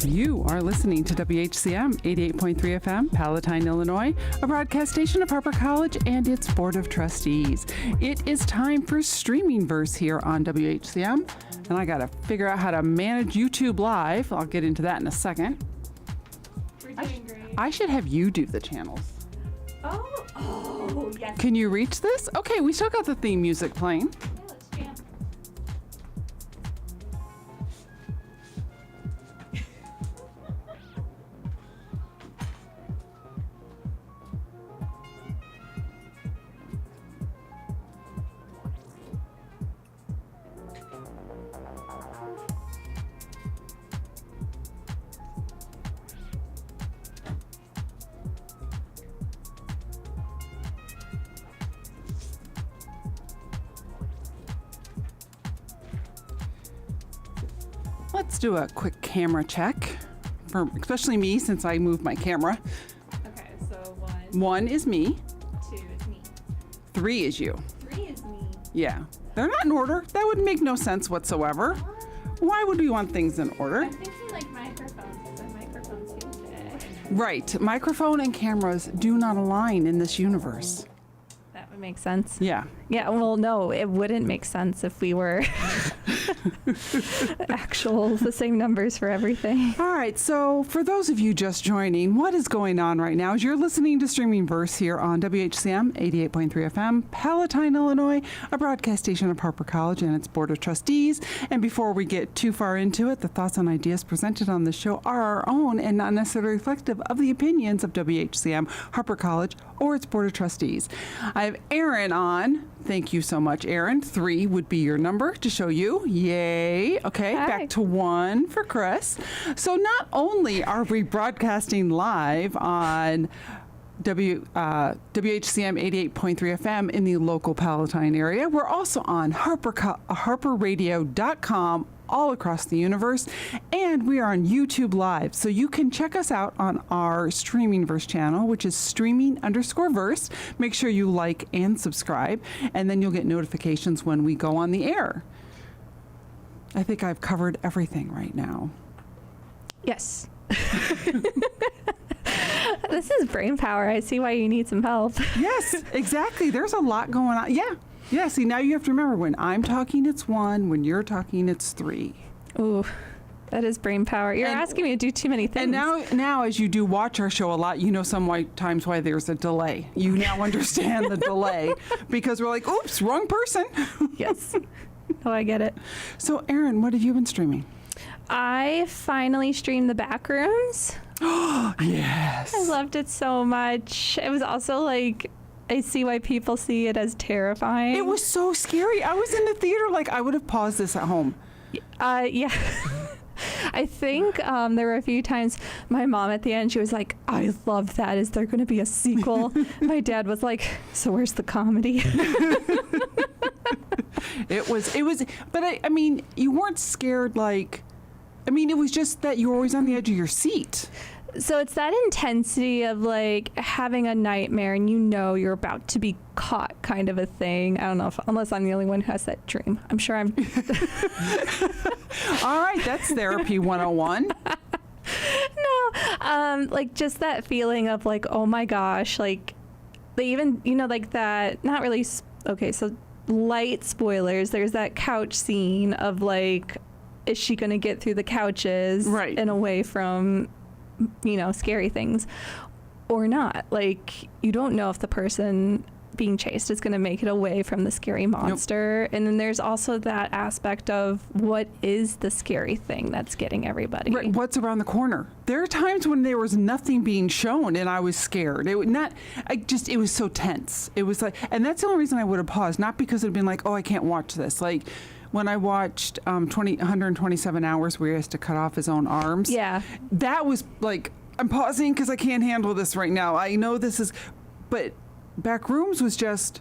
You are listening to WHCM 88.3 FM, Palatine, Illinois, a broadcast station of Harper College and its Board of Trustees. It is time for Streaming Verse here on WHCM, and I got to figure out how to manage YouTube Live. I'll get into that in a second. We're doing great. I should have you do the channels. Oh, yes. Can you reach this? Okay, we still got the theme music playing. Yeah, let's jam. Let's do a quick camera check, for especially me since I moved my camera. Okay, so 1, One is me, 2 is me. 3 is you. 3 is me. Yeah, they're not in order. That would make no sense whatsoever. Why would we want things in order? I'm thinking like microphones. The microphone's too big. Right, microphone and cameras do not align in this universe. That would make sense. Yeah. Yeah, well, no, it wouldn't make sense if we were the same numbers for everything. All right, so for those of you just joining, what is going on right now is you're listening to Streaming Verse here on WHCM 88.3 FM, Palatine, Illinois, a broadcast station of Harper College and its Board of Trustees. And before we get too far into it, the thoughts and ideas presented on the show are our own and not necessarily reflective of the opinions of WHCM, Harper College, or its Board of Trustees. I have Erin on. Thank you so much, Erin. 3 would be your number to show you. Yay. Okay, Hi. back to 1 for Chris. So not only are we broadcasting live on WHCM 88.3 FM in the local Palatine area, we're also on harperradio.com all across the universe, and we are on YouTube Live. So you can check us out on our Streaming Verse channel, which is streaming_verse. Make sure you like and subscribe, and then you'll get notifications when we go on the air. I think I've covered everything right now. Yes. This is brain power. I see why you need some help. Yes, exactly. There's a lot going on. Yeah. Yeah, see, now you have to remember, when I'm talking, it's 1. When you're talking, it's 3. Ooh, that is brain power. You're asking me to do too many things. And now, as you do watch our show a lot, you know times why there's a delay. You now understand the delay because we're like, oops, wrong person. Yes. Oh, I get it. So, Erin, what have you been streaming? I finally streamed The Backrooms. Yes. I loved it so much. It was also like, I see why people see it as terrifying. It was so scary. I was in the theater, like, I would have paused this at home. Yeah. I think there were a few times my mom at the end, she was like, I love that. Is there going to be a sequel? My dad was like, so where's the comedy? It was, but I mean, you weren't scared, like, I mean, it was just that you were always on the edge of your seat. So it's that intensity of like having a nightmare and you know you're about to be caught kind of a thing. I don't know unless I'm the only one who has that dream. I'm sure I'm. All right, that's therapy 101. No, like just that feeling of like, oh my gosh, like they even, like that, not really, okay, so light spoilers. There's that couch scene of like, is she going to get through the couches right, and away from scary things or not? Like, you don't know if the person being chased is going to make it away from the scary monster. Nope. And then there's also that aspect of what is the scary thing that's getting everybody. Right. What's around the corner? There are times when there was nothing being shown and I was scared. It was so tense. It was like, and that's the only reason I would have paused, not because it'd been like, oh, I can't watch this. Like, when I watched 127 Hours where he has to cut off his own arms. Yeah. That was like, I'm pausing because I can't handle this right now. I know this is, but Backrooms was just,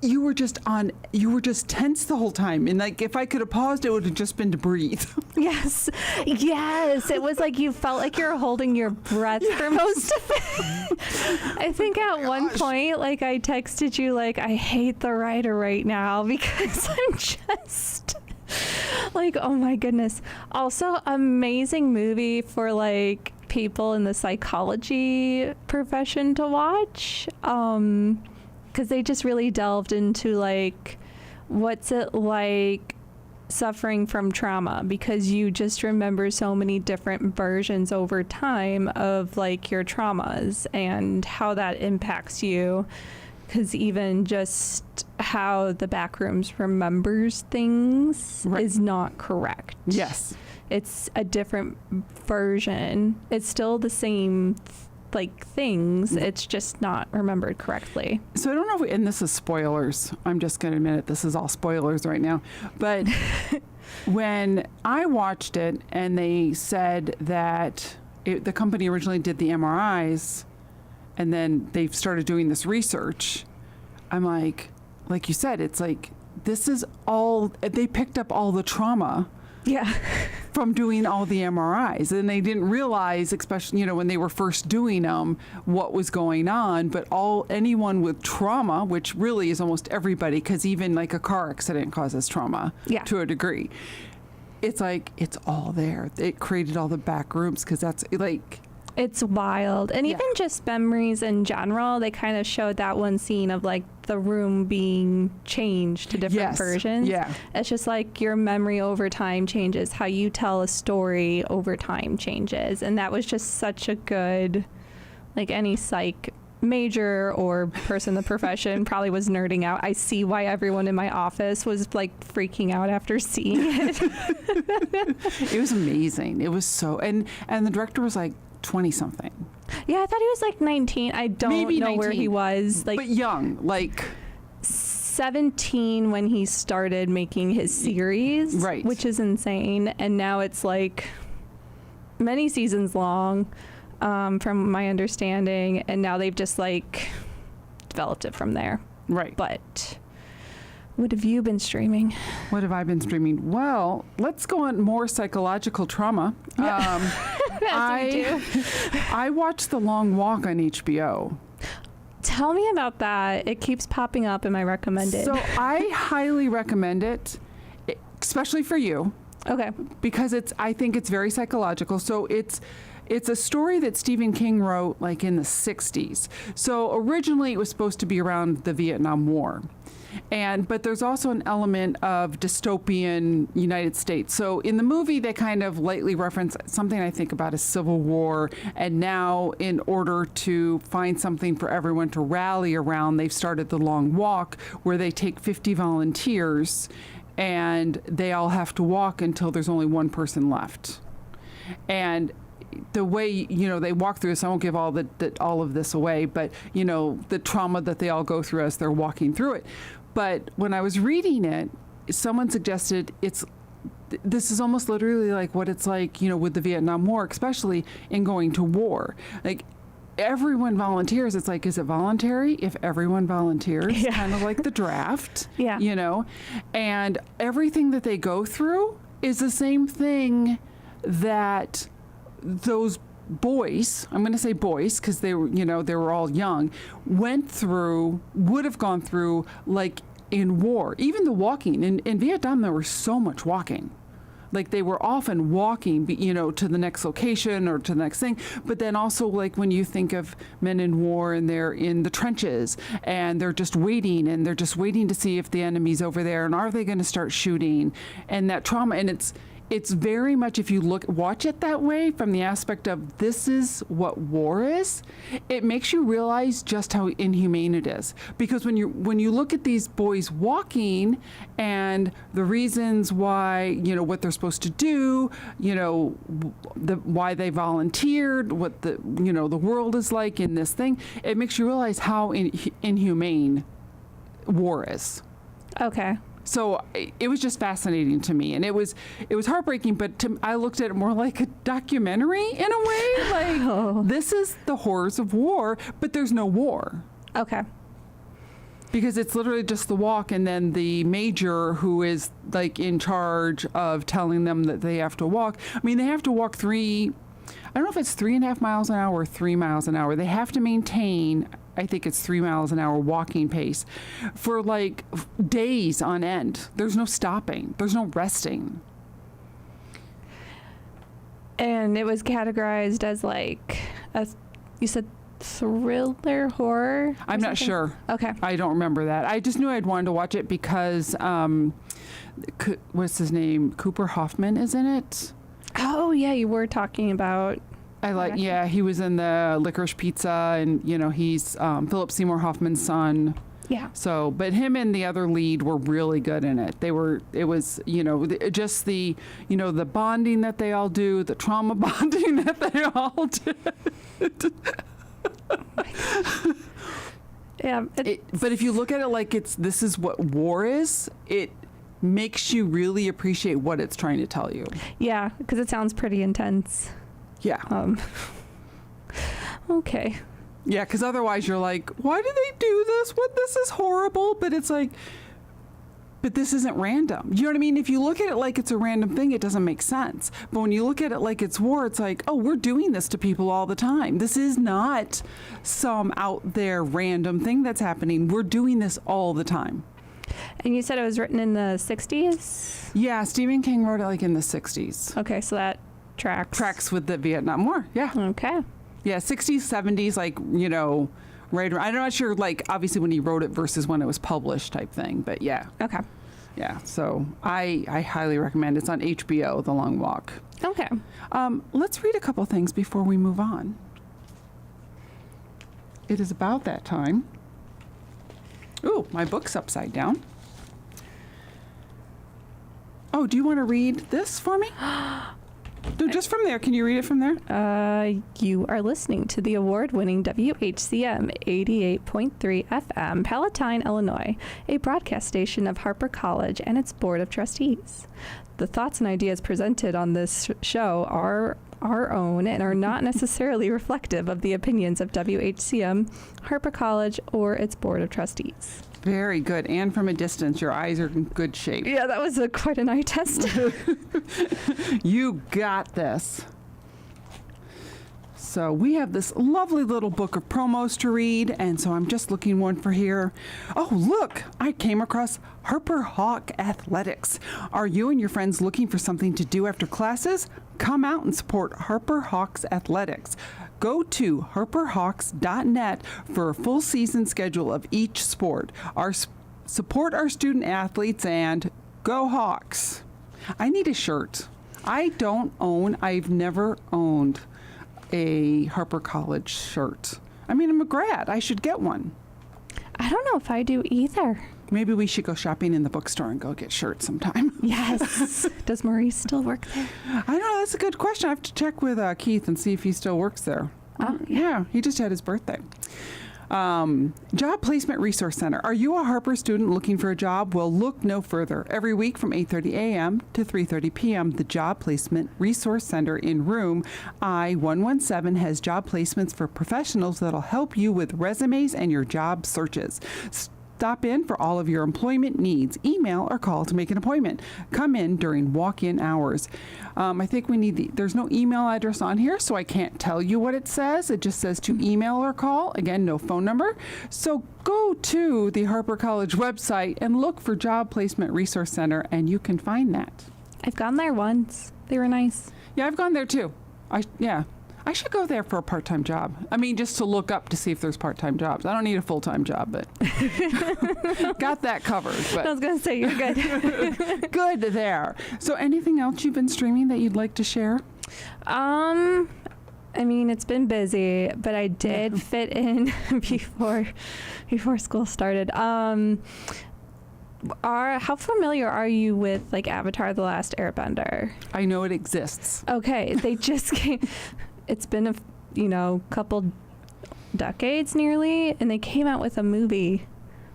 you were just tense the whole time. And like, if I could have paused, it would have just been to breathe. Yes. It was like you felt like you were holding your breath for most of it. I think at one point, like I texted you like, I hate the writer right now because I'm just Like, oh my goodness. Also, amazing movie for like people in the psychology profession to watch. Because they just really delved into like, what's it like suffering from trauma, because you just remember so many different versions over time of like your traumas and how that impacts you. Because even just how the Backrooms remembers things is not correct. Yes. It's a different version. It's still the same like things. It's just not remembered correctly. So I don't know and this is spoilers. I'm just going to admit it. This is all spoilers right now. But when I watched it and they said that the company originally did the MRIs and then they've started doing this research, I'm like you said, it's like, this is all, they picked up all the trauma. Yeah. From doing all the MRIs, and they didn't realize, especially when they were first doing them, what was going on. But anyone with trauma, which really is almost everybody, because even like a car accident causes trauma to a degree. It's like it's all there. It created all the back rooms because that's like. It's wild. And even just memories in general, they kind of showed that one scene of like the room being changed to different versions. Yeah. It's just like your memory over time changes. How you tell a story over time changes. And that was just such a good, like any psych major or person in the profession probably was nerding out. I see why everyone in my office was like freaking out after seeing it. It was amazing. It was so, and the director was like 20 something. Yeah, I thought he was like 19. I don't Maybe know 19, where he was. Like, but young, like 17 when he started making his series, right? Which is insane. And now it's like many seasons long, from my understanding. And now they've just like developed it from there. Right. But what have you been streaming? What have I been streaming? Well, let's go on more psychological trauma. I watched The Long Walk on HBO. Tell me about that. It keeps popping up in my recommended. So I highly recommend it, especially for you. Okay. Because I think it's very psychological. So it's a story that Stephen King wrote like in the 60s. So originally it was supposed to be around the Vietnam War. But there's also an element of dystopian United States. So in the movie, they kind of lightly reference something I think about as civil war. And now in order to find something for everyone to rally around, they've started the Long Walk, where they take 50 volunteers and they all have to walk until there's only one person left. And the way, they walk through this, I won't give all of this away, but, the trauma that they all go through as they're walking through it. But when I was reading it, someone suggested this is almost literally like what it's like, with the Vietnam War, especially in going to war. Like, everyone volunteers. It's like, is it voluntary if everyone volunteers? Yeah. Kind of like the draft, yeah. And everything that they go through is the same thing that those boys, I'm going to say boys because they were all young, would have gone through like in war. Even the walking in Vietnam, there was so much walking. Like they were often walking, to the next location or to the next thing. But then also like when you think of men in war and they're in the trenches and they're just waiting to see if the enemy's over there and are they going to start shooting, and that trauma. And it's very much, if you watch it that way from the aspect of this is what war is, it makes you realize just how inhumane it is. Because when you look at these boys walking and the reasons why, what they're supposed to do, why they volunteered, what the world is like in this thing, it makes you realize how inhumane war is. Okay. So it was just fascinating to me, and it was heartbreaking. But I looked at it more like a documentary in a way. Like This is the horrors of war, but there's no war. Okay. Because it's literally just the walk, and then the major who is like in charge of telling them that they have to walk. I mean, they have to walk I don't know if it's 3.5 miles an hour or 3 miles an hour. They have to maintain, I think it's 3 miles an hour walking pace for like days on end. There's no stopping. There's no resting. And it was categorized as like you said thriller horror? Or I'm not something? sure. Okay. I don't remember that. I just knew I'd wanted to watch it because, what's his name? Cooper Hoffman is in it. Oh, yeah, you were talking about. Yeah, he was in the Licorice Pizza, and, he's Philip Seymour Hoffman's son. Yeah. So, but him and the other lead were really good in it. It was, just the bonding that they all do, the trauma bonding that they all do. Yeah. But if you look at it like this is what war is, it makes you really appreciate what it's trying to tell you. Yeah, because it sounds pretty intense. Yeah. Okay. Yeah, because otherwise you're like, why do they do this? What? This is horrible. But it's like, but this isn't random. You know what I mean? If you look at it like it's a random thing, it doesn't make sense. But when you look at it like it's war, it's like, oh, we're doing this to people all the time. This is not some out there random thing that's happening. We're doing this all the time. And you said it was written in the 60s? Yeah, Stephen King wrote it like in the 60s. Okay, so that tracks. Tracks with the Vietnam War, yeah. Okay. Yeah, 60s, 70s, like, right around. I'm not sure, like, obviously when he wrote it versus when it was published type thing, but yeah. Okay. Yeah, so I highly recommend it. It's on HBO, The Long Walk. Okay. Let's read a couple things before we move on. It is about that time. Ooh, my book's upside down. Oh, do you want to read this for me? No, just from there. Can you read it from there? You are listening to the award-winning WHCM 88.3 FM, Palatine, Illinois, a broadcast station of Harper College and its Board of Trustees. The thoughts and ideas presented on this show are our own and are not necessarily reflective of the opinions of WHCM, Harper College, or its Board of Trustees. Very good. And from a distance, your eyes are in good shape. Yeah, that was quite an eye test. You got this. So we have this lovely little book of promos to read, and so I'm just looking one for here. Oh, look, I came across Harper Hawk Athletics. Are you and your friends looking for something to do after classes? Come out and support Harper Hawks Athletics. Go to harperhawks.net for a full season schedule of each sport. Support our student athletes and go Hawks. I need a shirt. I've never owned a Harper College shirt. I mean, I'm a grad. I should get one. I don't know if I do either. Maybe we should go shopping in the bookstore and go get shirts sometime. Yes. Does Maurice still work there? I don't know. That's a good question. I have to check with Keith and see if he still works there. Oh, Yeah, he just had his birthday. Job Placement Resource Center. Are you a Harper student looking for a job? Well, look no further. Every week from 8:30 a.m. to 3:30 p.m., the Job Placement Resource Center in room I-117 has job placements for professionals that'll help you with resumes and your job searches. Stop in for all of your employment needs. Email or call to make an appointment. Come in during walk-in hours. I think we need there's no email address on here, so I can't tell you what it says. It just says to email or call. Again, no phone number. So go to the Harper College website and look for Job Placement Resource Center, and you can find that. I've gone there once. They were nice. Yeah, I've gone there too. I should go there for a part-time job. I mean, just to look up to see if there's part-time jobs. I don't need a full-time job, but got that covered. But I was going to say, you're good. good there. So anything else you've been streaming that you'd like to share? I mean, it's been busy, but I did fit in before school started. How familiar are you with like Avatar: The Last Airbender? I know it exists. Okay, they just came. It's been a couple decades nearly, and they came out with a movie.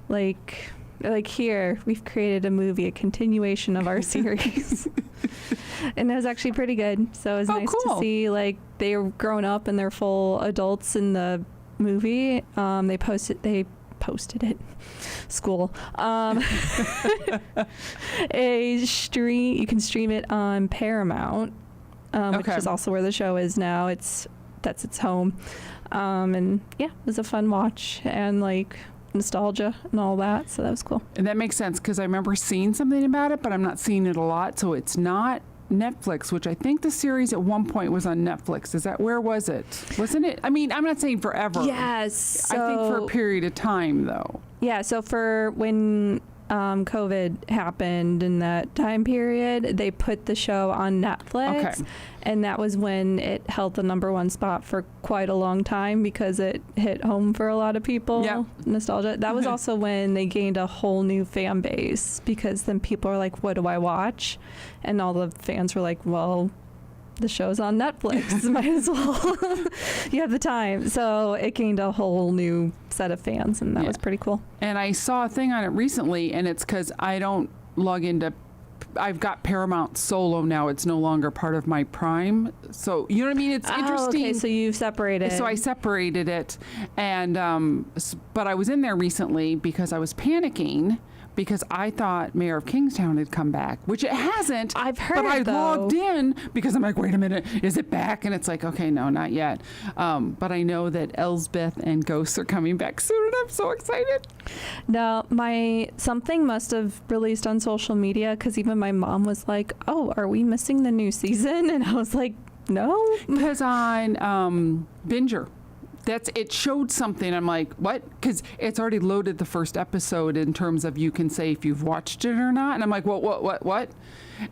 Like here, we've created a movie, a continuation of our series. And it was actually pretty good. So it was nice to see like they were grown up and they're full adults in the movie. They posted it. School. A stream. You can stream it on Paramount, which is also where the show is now. That's its home. And yeah, it was a fun watch and like nostalgia and all that. So that was cool. And that makes sense because I remember seeing something about it, but I'm not seeing it a lot. So it's not Netflix, which I think the series at one point was on Netflix. Where was it? Wasn't it? I mean, I'm not saying forever. Yes. I think for a period of time, though. Yeah. So for when COVID happened in that time period, they put the show on Netflix. Okay. And that was when it held the #1 spot for quite a long time because it hit home for a lot of people. Yeah. Nostalgia. That was also when they gained a whole new fan base because then people are like, what do I watch? And all the fans were like, well, the show's on Netflix. Might as well. You have the time. So it gained a whole new set of fans, and that was pretty cool. And I saw a thing on it recently, and it's because I don't log into. I've got Paramount Solo now. It's no longer part of my Prime. So, you know what I mean? It's interesting. Okay, so you've separated. So I separated it. And, but I was in there recently because I was panicking because I thought Mayor of Kingstown had come back, which it hasn't. I've heard, but I though. logged in because I'm like, wait a minute, is it back? And it's like, okay, no, not yet. But I know that Elsbeth and Ghosts are coming back soon, and I'm so excited. No, something must have released on social media because even my mom was like, oh, are we missing the new season? And I was like, no. Because on Binger. It showed something. I'm like, what? Because it's already loaded the first episode in terms of you can say if you've watched it or not. And I'm like, what?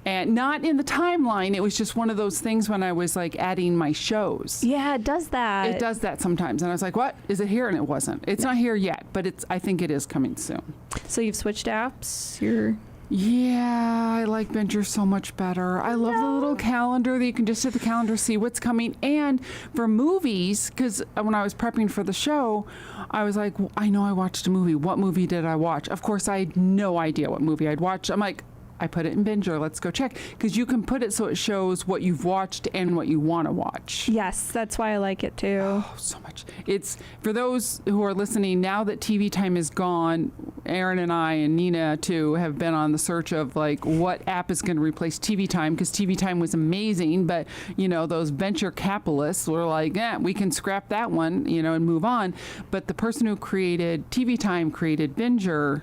And not in the timeline. It was just one of those things when I was like adding my shows. Yeah, it does that. It does that sometimes. And I was like, what? Is it here? And it wasn't. It's not here yet, but I think it is coming soon. So you've switched apps? Yeah, I like Binger so much better. I love the little calendar that you can just hit the calendar, see what's coming. And for movies, because when I was prepping for the show, I was like, I know I watched a movie. What movie did I watch? Of course, I had no idea what movie I'd watched. I'm like, I put it in Binger. Let's go check. Because you can put it so it shows what you've watched and what you want to watch. Yes, that's why I like it too. Oh, so much. It's for those who are listening, now that TV time is gone, Erin and I and Nina too have been on the search of like what app is going to replace TV time, because TV time was amazing, but you know, those venture capitalists were like, yeah, we can scrap that one, you know, and move on. But the person who created TV time created Binger.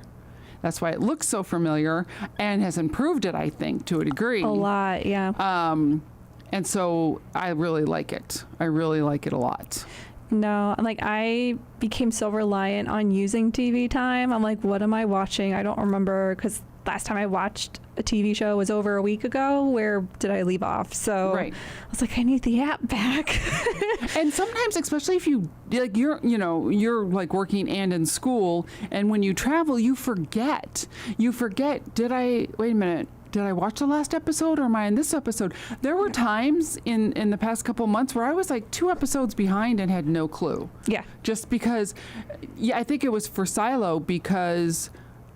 That's why it looks so familiar and has improved it, I think, to a degree. A lot, yeah. And so I really like it. I really like it a lot. No, like I became so reliant on using TV time. I'm like, what am I watching? I don't remember, because last time I watched a TV show was over a week ago. Where did I leave off? So right. I was like, I need the app back. And sometimes, especially if you like, you're like working and in school, and when you travel, you forget. Did I watch the last episode, or am I in this episode? There were times in the past couple months where I was like 2 episodes behind and had no clue. Yeah. Just because, I think it was for Silo, because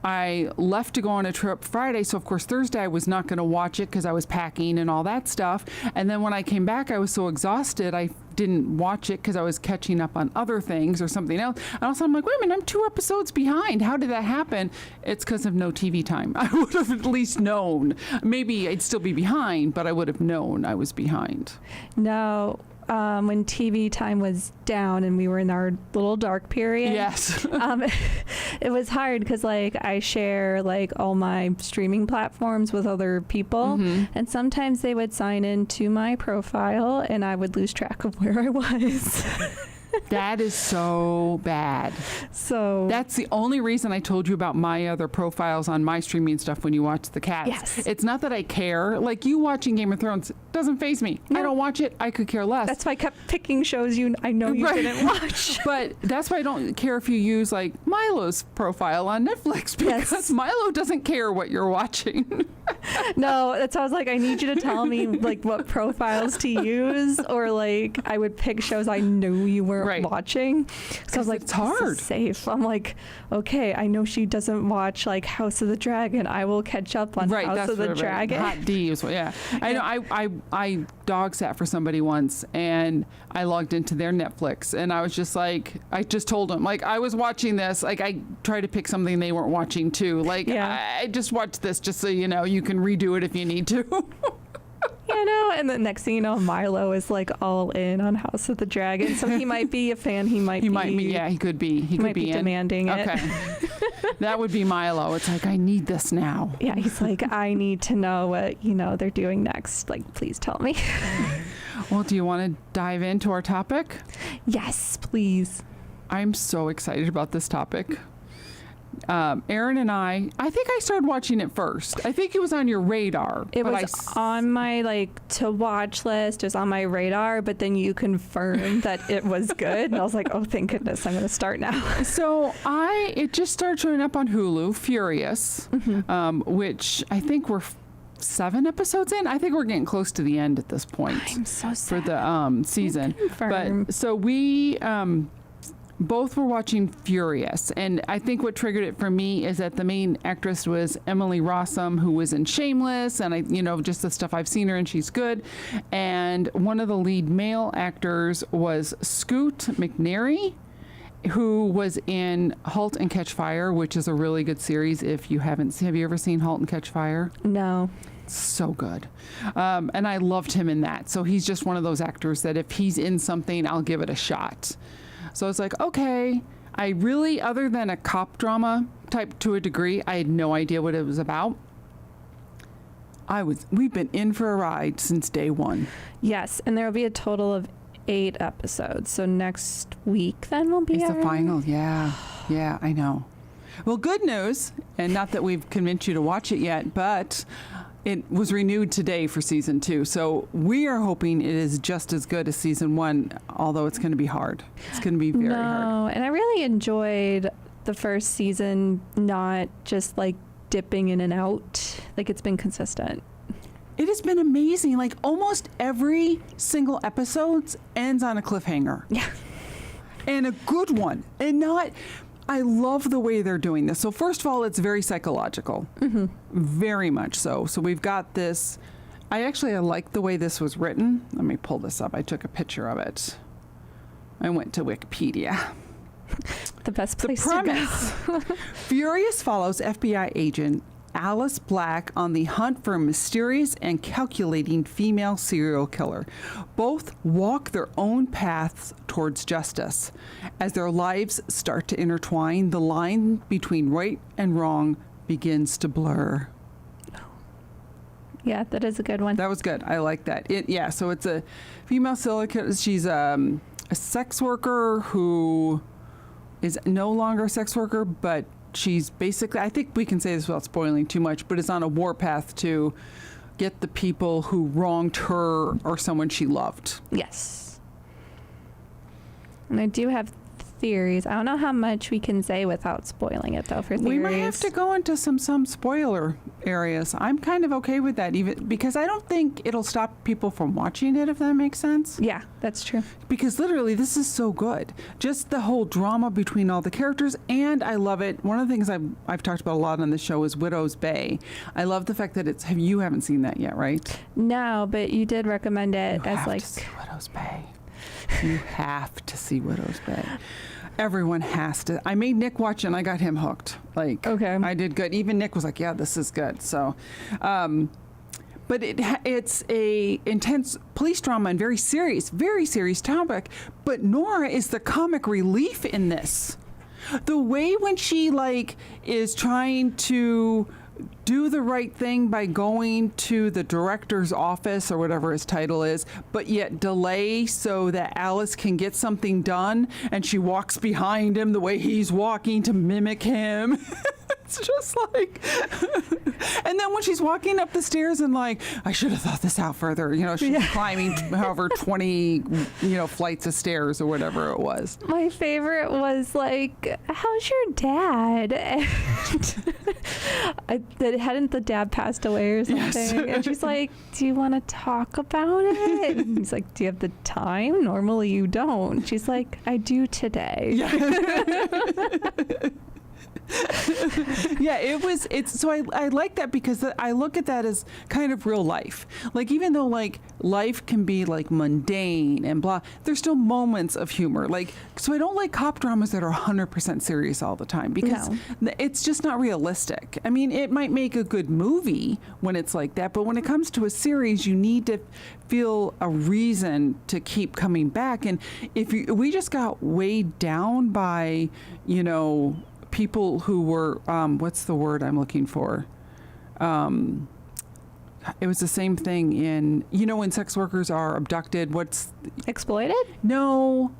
I left to go on a trip Friday, so of course Thursday I was not going to watch it because I was packing and all that stuff. And then when I came back, I was so exhausted, I didn't watch it because I was catching up on other things or something else. And also I'm like, wait a minute, I'm 2 episodes behind. How did that happen? It's because of no TV time. I would have at least known. Maybe I'd still be behind, but I would have known I was behind. No. When TV time was down and we were in our little dark period. Yes. It was hard because like I share like all my streaming platforms with other people, and sometimes they would sign into my profile and I would lose track of where I was. That is so bad. So that's the only reason I told you about my other profiles on my streaming stuff when you watch the Cats. Yes. It's not that I care. Like you watching Game of Thrones doesn't faze me. No. I don't watch it. I could care less. That's why I kept picking shows I know you didn't watch. But that's why I don't care if you use like Milo's profile on Netflix, because Milo doesn't care what you're watching. No, that's why I was like, I need you to tell me like what profiles to use, or like I would pick shows I knew you weren't watching. So I was like, it's hard. This is safe. I'm like, okay, I know she doesn't watch like House of the Dragon. I will catch up on House of the Dragon. Hot D is what, yeah. I know. I dog sat for somebody once, and I logged into their Netflix, and I was just like, I just told them like I was watching this. Like I tried to pick something they weren't watching too. Like I just watched this, just so you know, you can redo it if you need to. Yeah, know. And the next thing you know, Milo is like all in on House of the Dragon. So he might be a fan. He might be. Yeah, he could be. He could might be demanding it. Okay. That would be Milo. It's like, I need this now. Yeah, he's like, I need to know what, they're doing next. Like, please tell me. Well, do you want to dive into our topic? Yes, please. I'm so excited about this topic. Erin and I think I started watching it first. I think it was on your radar. It was on my to watch list. It was on my radar, but then you confirmed that it was good. And I was like, oh, thank goodness, I'm going to start now. So it just started showing up on HULU, Furious, which I think we're 7 episodes in. I think we're getting close to the end at this point. I'm so sad. For the season. But so we both were watching Furious, and I think what triggered it for me is that the main actress was Emily Rossum, who was in Shameless, and just the stuff I've seen her, and she's good. And one of the lead male actors was Scoot McNairy, who was in *Halt and Catch Fire*, which is a really good series. If you haven't, have you ever seen *Halt and Catch Fire*? No. So good. And I loved him in that. So he's just one of those actors that if he's in something, I'll give it a shot. So it's like, okay, I really, other than a cop drama type to a degree, I had no idea what it was about. We've been in for a ride since day one. Yes, and there will be a total of 8 episodes. So next week then will be It's the final. Yeah. Yeah, I know. Well, good news, and not that we've convinced you to watch it yet, but it was renewed today for season 2. So we are hoping it is just as good as season 1, although it's going to be hard. It's going to be very hard. No, and I really enjoyed the first season, not just dipping in and out. It's been consistent. It has been amazing. Almost every single episode ends on a cliffhanger. Yeah. And a good one. And I love the way they're doing this. So first of all, it's very psychological. Mm-hmm. Very much so. So we've got this. I like the way this was written. Let me pull this up. I took a picture of it. I went to Wikipedia. The best place to go. Furious follows FBI agent Alice Black on the hunt for a mysterious and calculating female serial killer. Both walk their own paths towards justice. As their lives start to intertwine, the line between right and wrong begins to blur. Yeah, that is a good one. That was good. I like that. So it's a female serial killer. She's a sex worker who is no longer a sex worker, but she's basically, I think we can say this without spoiling too much, but is on a warpath to get the people who wronged her or someone she loved. Yes. And I do have theories. I don't know how much we can say without spoiling it, though, for theories. We might have to go into some spoiler areas. I'm kind of okay with that, even because I don't think it'll stop people from watching it, if that makes sense. Yeah, that's true. Because literally, this is so good. Just the whole drama between all the characters, and I love it. One of the things I've talked about a lot on the show is Widow's Bay. I love the fact that you haven't seen that yet, right? No, but you did recommend it you have to see Widow's Bay. You have to see Widow's Bay. Everyone has to. I made Nick watch it and I got him hooked. Okay. I did good. Even Nick was like, yeah, this is good. So, but it's a intense police drama and very serious topic. But Nora is the comic relief in this. The way when she is trying to do the right thing by going to the director's office or whatever his title is, but yet delay so that Alice can get something done, and she walks behind him the way he's walking to mimic him. It's just and then when she's walking up the stairs and I should have thought this out further, she's climbing however 20, flights of stairs or whatever it was. My favorite was how's your dad? And hadn't the dad passed away or something? Yes. And she's like, do you want to talk about it? And he's like, do you have the time? Normally you don't. She's like, I do today. Yeah. Yeah, it's so I like that because I look at that as kind of real life. Like, even though like life can be like mundane and blah, there's still moments of humor. Like, so I don't like cop dramas that are 100% serious all the time because it's just not realistic. I mean, it might make a good movie when it's like that, but when it comes to a series, you need to feel a reason to keep coming back. And we just got weighed down by, you know, people who were, what's the word I'm looking for? It was the same thing in, you know, when sex workers are abducted, Exploited? No,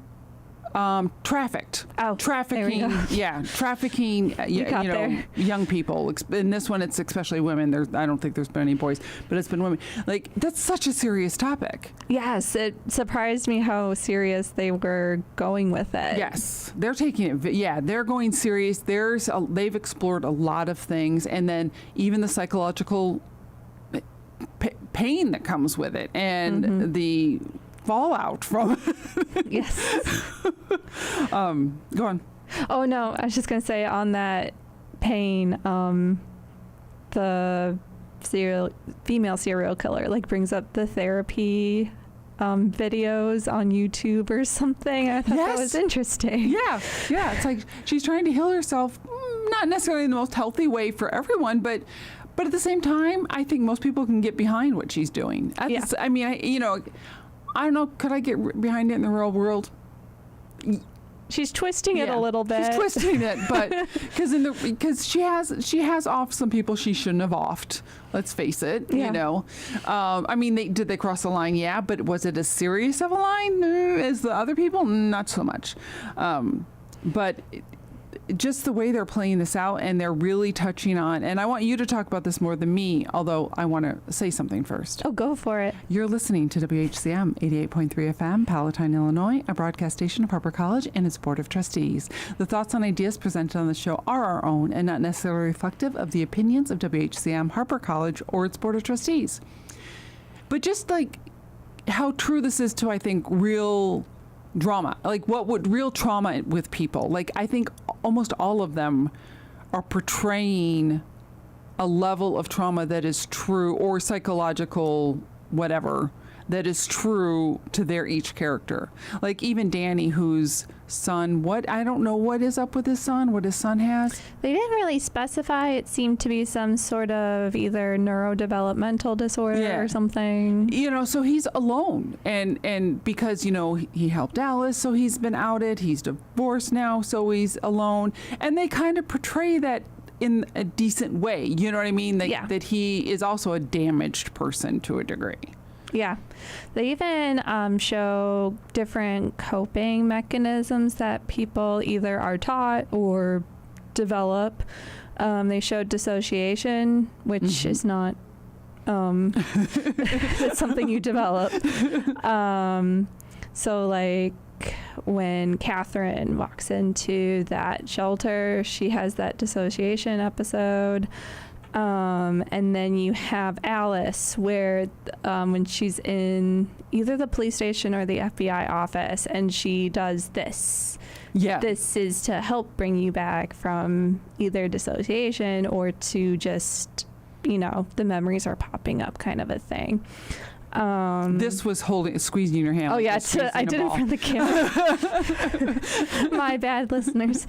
trafficked. Oh, trafficking. there we go. Yeah, trafficking. You know, there. young people. In this one, it's especially women. I don't think there's been any boys, but it's been women. Like, that's such a serious topic. Yes, it surprised me how serious they were going with it. Yes, they're taking it. Yeah, they're going serious. They've explored a lot of things, and then even the psychological pain that comes with it, and the fallout from Yes. Go on. Oh no, I was just gonna say on that pain, the female serial killer like brings up the therapy videos on YouTube or something. I thought that was interesting. Yeah, it's like she's trying to heal herself, not necessarily in the most healthy way for everyone, but at the same time, I think most people can get behind what she's doing. I mean, I don't know. Could I get behind it in the real world? She's twisting it a little bit. She's twisting it, but because she has offed some people she shouldn't have offed. Let's face it. Yeah. You know, I mean, did they cross the line? Yeah, but was it as serious of a line as the other people? Not so much. But just the way they're playing this out, and they're really touching on, and I want you to talk about this more than me, although I want to say something first. Oh, go for it. You're listening to WHCM 88.3 FM, Palatine, Illinois, a broadcast station of Harper College and its Board of Trustees. The thoughts and ideas presented on the show are our own and not necessarily reflective of the opinions of WHCM, Harper College, or its Board of Trustees. But just like how true this is to, I think, real drama, like what would real trauma with people, like I think almost all of them are portraying a level of trauma that is true, or psychological whatever, that is true to their each character. Like even Danny, whose son, I don't know what is up with his son, what his son has. They didn't really specify. It seemed to be some sort of either neurodevelopmental disorder or something. You know, so he's alone. And because, you know, he helped Alice, so he's been outed. He's divorced now, so he's alone. And they kind of portray that in a decent way. You know what I mean? That he is also a damaged person to a degree. Yeah. They even show different coping mechanisms that people either are taught or develop. They showed dissociation, which is not it's something you develop. So like when Catherine walks into that shelter, she has that dissociation episode. And then you have Alice, where when she's in either the police station or the FBI office, and she does this. Yeah. This is to help bring you back from either dissociation or to just, you know, the memories are popping up kind of a thing. This was squeezing your hand. Oh, yeah, I did it for the camera. My bad, listeners.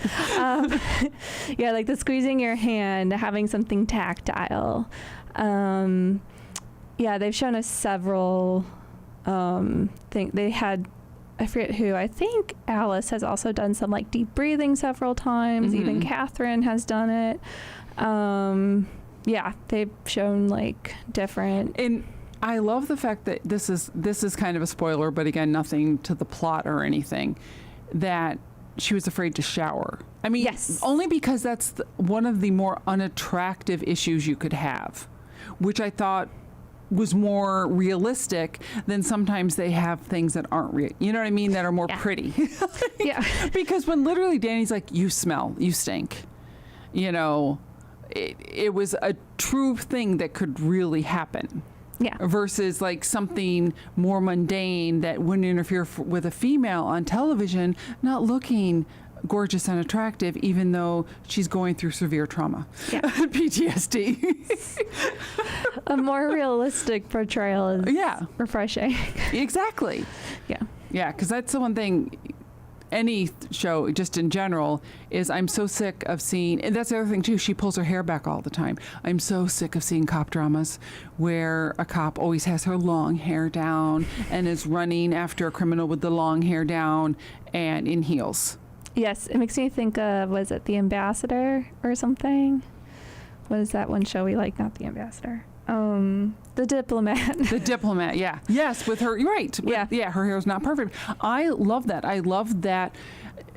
Yeah, like the squeezing your hand, having something tactile. Yeah, they've shown us several things. They had, I forget who, I think Alice has also done some like deep breathing several times. Even Catherine has done it. Yeah, they've shown like different. And I love the fact that this is kind of a spoiler, but again, nothing to the plot or anything, that she was afraid to shower. I mean, yes, only because that's one of the more unattractive issues you could have, which I thought was more realistic than sometimes they have things that aren't real. You know what I mean? That are more pretty. Yeah. Because when literally Danny's like, you smell, you stink, you know, it was a true thing that could really happen. Yeah. Versus like something more mundane that wouldn't interfere with a female on television, not looking gorgeous and attractive, even though she's going through severe trauma, Yeah. PTSD. A more realistic portrayal is Yeah. refreshing. Exactly. Yeah. Yeah, because that's the one thing. Any show, just in general, is I'm so sick of seeing, and that's the other thing too, she pulls her hair back all the time. I'm so sick of seeing cop dramas where a cop always has her long hair down and is running after a criminal with the long hair down and in heels. Yes, it makes me think of, was it The Ambassador or something? What is that one show we like? Not The Ambassador. The Diplomat. The Diplomat, yeah. Yes, with her, you're right. Yeah, her hair's not perfect. I love that. I love that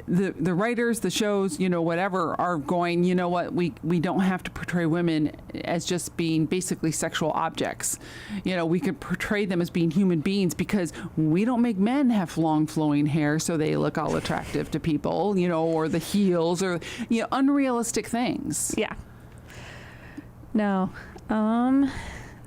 the writers, the shows, whatever, are going, you know what, we don't have to portray women as just being basically sexual objects. We could portray them as being human beings, because we don't make men have long flowing hair so they look all attractive to people, or the heels, or, unrealistic things. Yeah. No.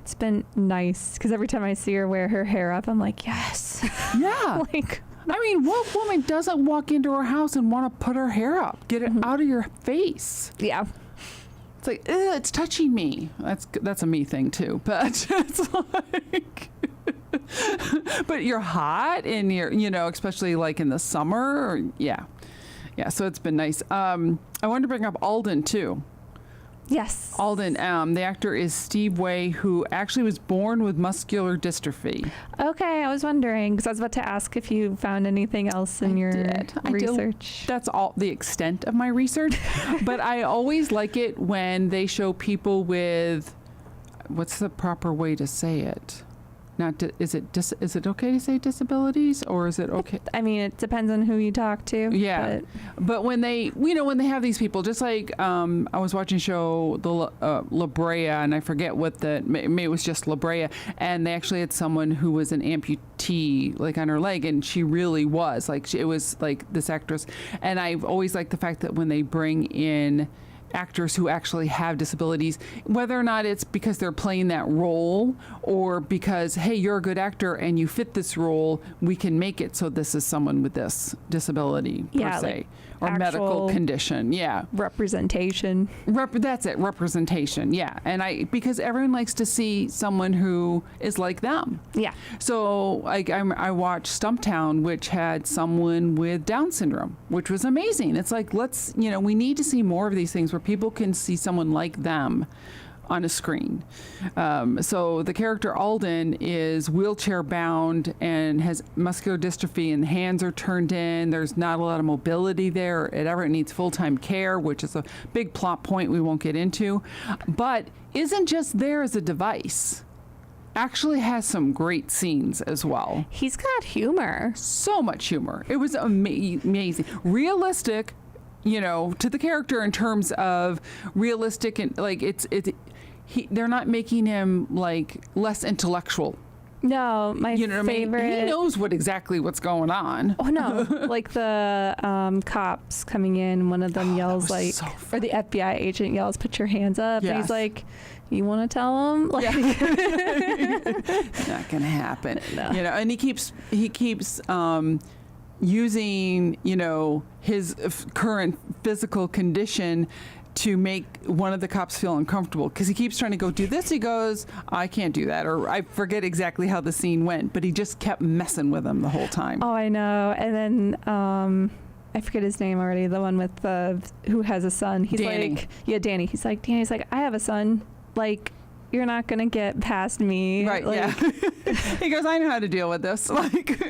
It's been nice, because every time I see her wear her hair up, I'm like, yes. Yeah. Like, I mean, what woman doesn't walk into her house and want to put her hair up, get it out of your face? yeah. It's like, it's touching me. That's a me thing too. But it's like, but you're hot, and you're, especially like in the summer. Yeah. So it's been nice. I wanted to bring up Alden too. Yes. Alden, the actor is Steve Way, who actually was born with muscular dystrophy. Okay, I was wondering, because I was about to ask if you found anything else in your research. That's all the extent of my research. But I always like it when they show people with, what's the proper way to say it? Is it okay to say disabilities, or is it okay? I mean, it depends on who you talk to. Yeah, but when they, when they have these people, just like I was watching a show, La Brea, and I forget what maybe it was just La Brea, and they actually had someone who was an amputee, like on her leg, and she really was it was like this actress, and I've always liked the fact that when they bring in actors who actually have disabilities, whether or not it's because they're playing that role, or because, hey, you're a good actor and you fit this role, we can make it so this is someone with this disability, per se, or medical condition. Yeah. Representation. That's it. Representation. Yeah. And because everyone likes to see someone who is like them. Yeah. So I watched Stumptown, which had someone with Down syndrome, which was amazing. It's like, we need to see more of these things where people can see someone like them on a screen. So the character Alden is wheelchair bound and has muscular dystrophy, and hands are turned in. There's not a lot of mobility there. It needs full-time care, which is a big plot point we won't get into, but isn't just there as a device. Actually has some great scenes as well. He's got humor. So much humor. It was amazing. Realistic, to the character in terms of realistic, and like they're not making him like less intellectual. No, my favorite. I mean? He knows exactly what's going on. Oh no, like the cops coming in, one of them yells or the FBI agent yells, "Put your hands up!" Yes. And he's like, "You want to tell him?" Like, not gonna happen. No. And he keeps using his current physical condition to make one of the cops feel uncomfortable, because he keeps trying to go do this. He goes, I can't do that, or I forget exactly how the scene went, but he just kept messing with him the whole time. Oh, I know. And then I forget his name already. The one with who has a son. He's Danny. Danny. He's like, I have a son. Like, you're not gonna get past me. Right. Like, yeah. He goes, I know how to deal with this. Like.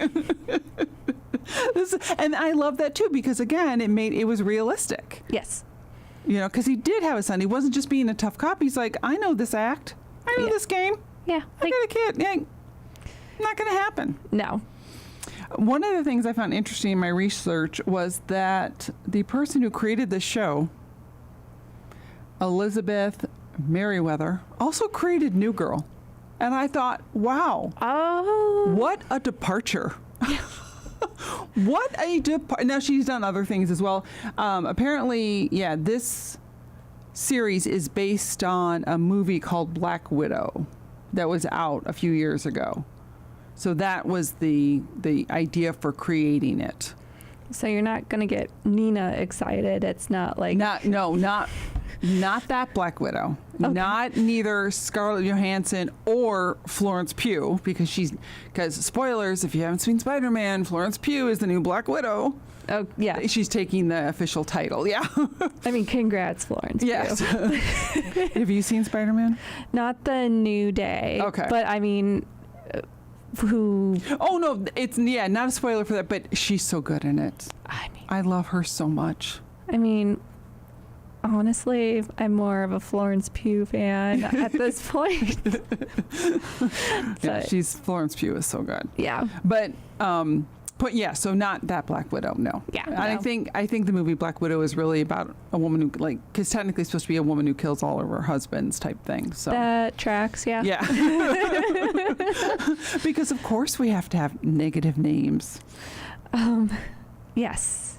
And I love that too, because again, it was realistic. Yes. Because he did have a son. He wasn't just being a tough cop. He's like, I know this act. I know this game. Yeah. I got a kid. Yeah, not going to happen. No. One of the things I found interesting in my research was that the person who created this show, Elizabeth Merriweather, also created New Girl. And I thought, wow. Oh. What a departure. What a now she's done other things as well. Apparently, this series is based on a movie called Black Widow that was out a few years ago. So that was the idea for creating it. So you're not going to get Nina excited. It's not like... Not that Black Widow. Okay. Not neither Scarlett Johansson or Florence Pugh, because spoilers, if you haven't seen Spider-Man, Florence Pugh is the new Black Widow. Oh, yeah. She's taking the official title. Yeah. I mean, congrats, Florence. Yes. Pugh. Have you seen Spider-Man? Not the New Day. Okay. But I mean, who... Oh, no, it's, not a spoiler for that, but she's so good in it. I love her so much. I mean, honestly, I'm more of a Florence Pugh fan at this point. Yeah, Florence Pugh is so good. Yeah. But so not that Black Widow, no. Yeah. And No. I think the movie Black Widow is really about a woman who, because technically it's supposed to be a woman who kills all of her husbands type thing. So That tracks, yeah. yeah. Because of course we have to have negative names. Yes.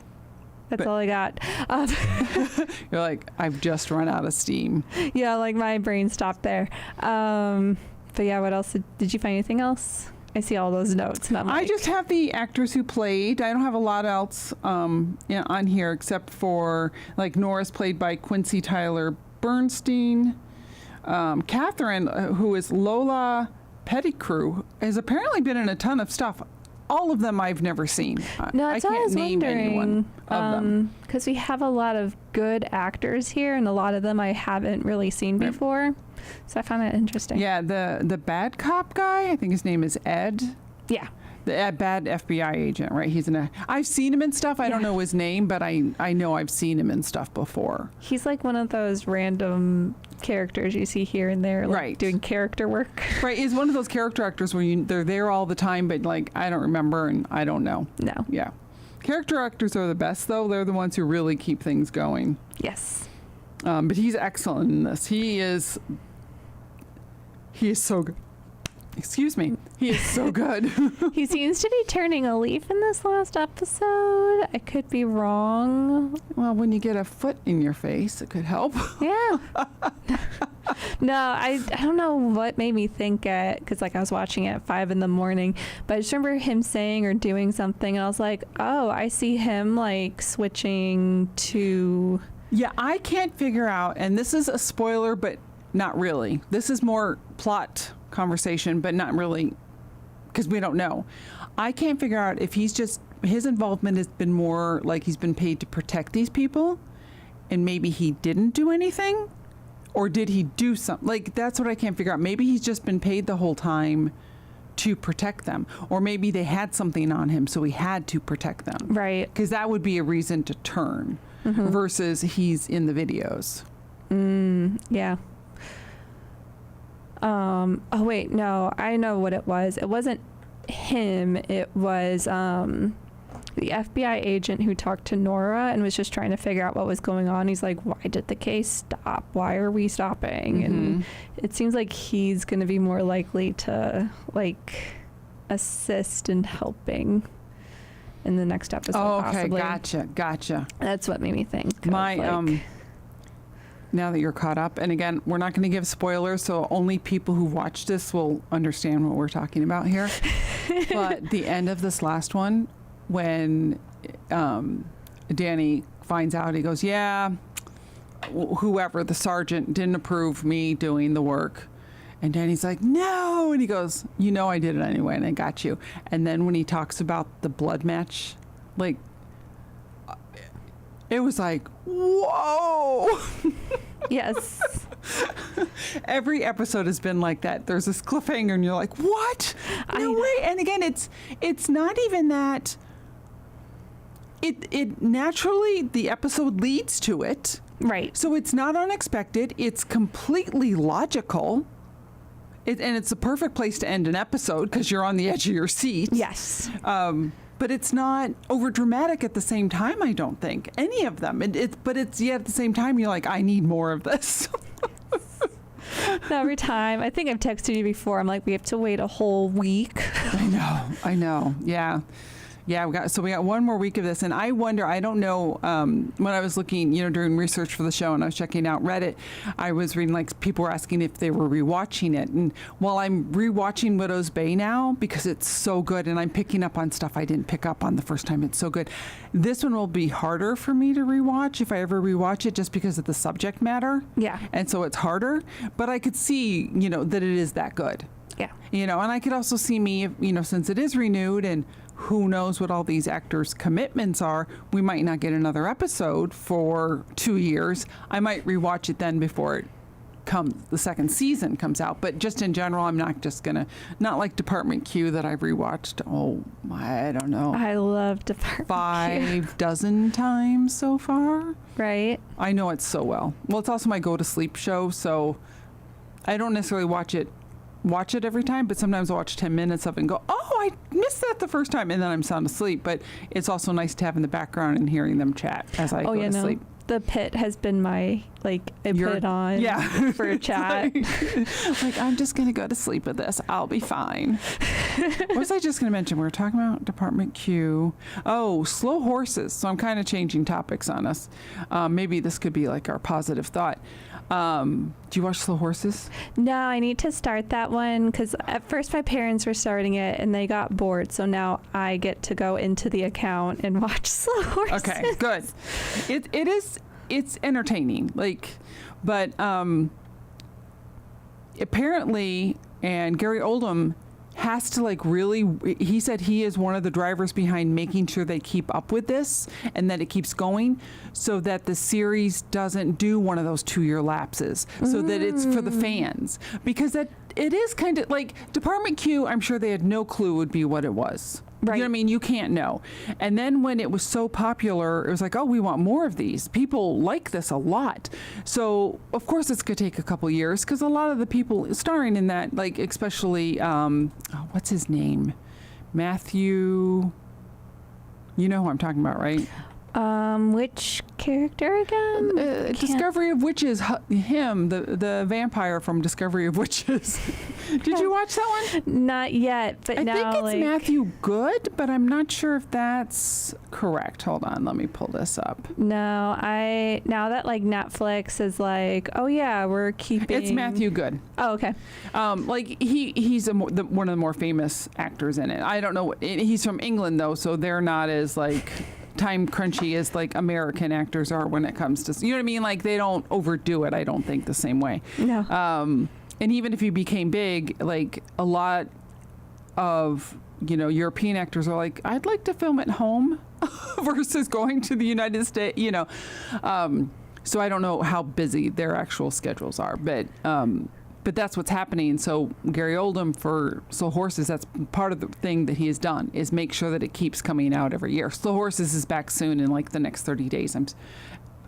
That's But- all I got. You're like, I've just run out of steam. Yeah, like my brain stopped there. But yeah, what else? Did you find anything else? I see all those notes. And I'm I like, just have the actors who played. I don't have a lot else on here except for like Nora's played by Quincy Tyler Bernstein. Catherine, who is Lola Pettigrew, has apparently been in a ton of stuff. All of them I've never seen. No, I that's what I can't was name anyone wondering. of them. Because we have a lot of good actors here, and a lot of them I haven't really seen Right. before. So I found that interesting. Yeah, the bad cop guy, I think his name is Ed. Yeah. The bad FBI agent, right? I've seen him in stuff. I don't Yeah. know his name, but I know I've seen him in stuff before. He's like one of those random characters you see here and there, like Right. doing character work. Right, he's one of those character actors where they're there all the time, but like I don't remember and I don't know. No. Yeah, character actors are the best though. They're the ones who really keep things going. Yes. But he's excellent in this. He is so good. Excuse me. He is so good. He seems to be turning a leaf in this last episode. I could be wrong. Well, when you get a foot in your face, it could help. Yeah. No, I don't know what made me think it, because like I was watching it at 5 a.m, but I just remember him saying or doing something, and I was like, oh, I see him like switching to... Yeah, I can't figure out, and this is a spoiler, but not really. This is more plot conversation, but not really, because we don't know. I can't figure out if his involvement has been more like he's been paid to protect these people, and maybe he didn't do anything, or did he do something? Like, that's what I can't figure out. Maybe he's just been paid the whole time to protect them, or maybe they had something on him, so he had to protect them. Right. Because that would be a reason to turn, versus he's in the videos. Yeah. Oh wait, no, I know what it was. It wasn't him. It was the FBI agent who talked to Nora and was just trying to figure out what was going on. He's like, why did the case stop? Why are we stopping? And it seems like he's going to be more likely to like assist in helping in the next episode. Oh, okay, possibly. gotcha. That's what made me think. Now that you're caught up, and again, we're not going to give spoilers, so only people who watch this will understand what we're talking about here. But the end of this last one, when Danny finds out, he goes, yeah, whoever, the sergeant, didn't approve me doing the work. And Danny's like, no. And he goes, you know I did it anyway, and I got you. And then when he talks about the blood match, like, it was like, whoa. Yes. Every episode has been like that. There's this cliffhanger and you're like, what? No way. And again, it's not even that. It naturally, the episode leads to it. Right. So it's not unexpected. It's completely logical. And it's the perfect place to end an episode because you're on the edge of your seat. Yes. But it's not over dramatic at the same time, I don't think. Any of them. But it's yet at the same time, you're like, I need more of this. Every time. I think I've texted you before. I'm like, we have to wait a whole week. I know. Yeah. Yeah, we got one more week of this, and I wonder. I don't know. When I was looking, doing research for the show, and I was checking out Reddit, I was reading like people were asking if they were rewatching it. And while I'm rewatching Widow's Bay now because it's so good, and I'm picking up on stuff I didn't pick up on the first time, it's so good. This one will be harder for me to rewatch if I ever rewatch it, just because of the subject matter. Yeah. And so it's harder. But I could see, that it is that good. Yeah. And I could also see me, since it is renewed and who knows what all these actors' commitments are, we might not get another episode for 2 years. I might rewatch it then before the second season comes out. But just in general, I'm not just going to, not like Department Q that I've rewatched, I don't know. I love Department 5 dozen times so far. Right. I know it so well. Well, it's also my go-to-sleep show, so I don't necessarily watch it every time, but sometimes I'll watch 10 minutes of it and go, I missed that the first time, and then I'm sound asleep. But it's also nice to have in the background and hearing them chat as I go to sleep. The Pit has been my, put it on for a chat. like, I'm just going to go to sleep with this. I'll be fine. What was I just going to mention? We were talking about Department Q. Oh, Slow Horses. So I'm kind of changing topics on us. Maybe this could be like our positive thought. Do you watch Slow Horses? No, I need to start that one because at first my parents were starting it and they got bored. So now I get to go into the account and watch Slow Horses. Okay, good. It's entertaining. But apparently, and Gary Oldham has to he said he is one of the drivers behind making sure they keep up with this and that it keeps going so that the series doesn't do one of those 2-year lapses, so that it's for the fans, because it is kind of like Department Q. I'm sure they had no clue would be what it was. Right. You know what I mean? You can't know. And then when it was so popular, it was like, we want more of these. People like this a lot. So, of course, it's going to take a couple years because a lot of the people starring in that, especially, what's his name? Matthew. You know who I'm talking about, right? Which character again? Discovery of Witches. Him, the vampire from Discovery of Witches. Did you watch that one? Not yet, but I now think it's Matthew Good, but I'm not sure if that's correct. Hold on, let me pull this up. No, now that Netflix is we're keeping. It's Matthew Good. Oh, okay. He's one of the more famous actors in it. I don't know. He's from England though, so they're not as time crunchy as American actors are when it comes to, you know what I mean? They don't overdo it, I don't think, the same way. No. And even if you became big, a lot of, European actors are I'd like to film at home versus going to the United States, so I don't know how busy their actual schedules are, but that's what's happening. So Gary Oldham for Slow Horses, that's part of the thing that he has done, is make sure that it keeps coming out every year. Slow Horses is back soon in the next 30 days.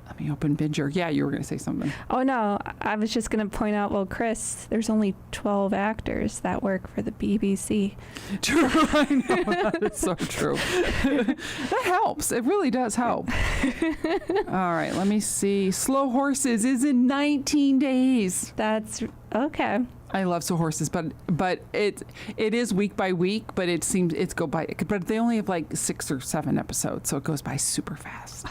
Let me open Binger. Yeah, you were going to say something. Oh, no. I was just going to point out, Chris, there's only 12 actors that work for the BBC. True. I know. That is so true. That helps. It really does help. All right. Let me see. Slow Horses is in 19 days. That's okay. I love Slow Horses, but it is week by week, but it seems but they only have 6 or 7 episodes, so it goes by super fast.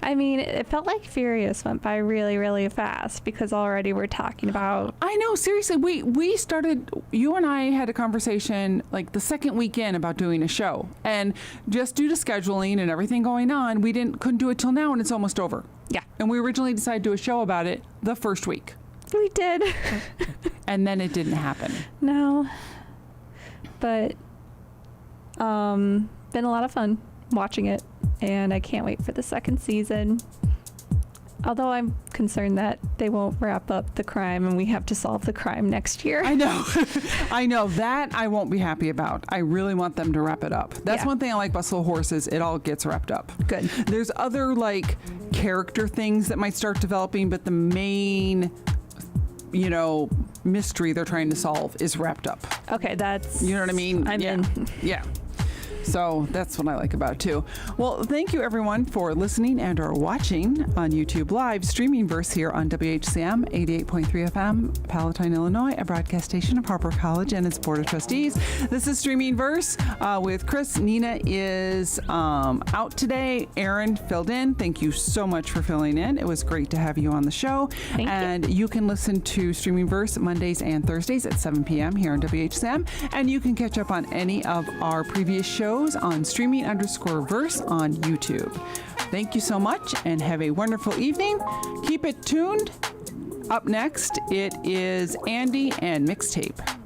I mean, it felt like Furious went by really, really fast because already we're talking about. I know, seriously. We started, you and I had a conversation the second weekend about doing a show. And just due to scheduling and everything going on, we couldn't do it till now, and it's almost over. Yeah. And we originally decided to do a show about it the first week. We did. And then it didn't happen. No. But been a lot of fun watching it. And I can't wait for the second season. Although I'm concerned that they won't wrap up the crime and we have to solve the crime next year. I know. I know. That I won't be happy about. I really want them to wrap it up. That's one thing I like about Slow Horses. It all gets wrapped up. Good. There's other character things that might start developing, but the main mystery they're trying to solve is wrapped up. Okay, that's... You know what I mean? I'm in. Yeah. So that's what I like about it too. Well, thank you everyone for listening and or watching on YouTube Live, streaming verse here on WHCM 88.3 FM, Palatine, Illinois, a broadcast station of Harper College and its Board of Trustees. This is Streaming Verse with Chris. Nina is out today. Erin filled in. Thank you so much for filling in. It was great to have you on the show. Thank you. You can listen to Streaming Verse Mondays and Thursdays at 7 p.m. here on WHCM. And you can catch up on any of our previous shows on streaming_verse on YouTube. Thank you so much and have a wonderful evening. Keep it tuned. Up next, it is Andy and Mixtape.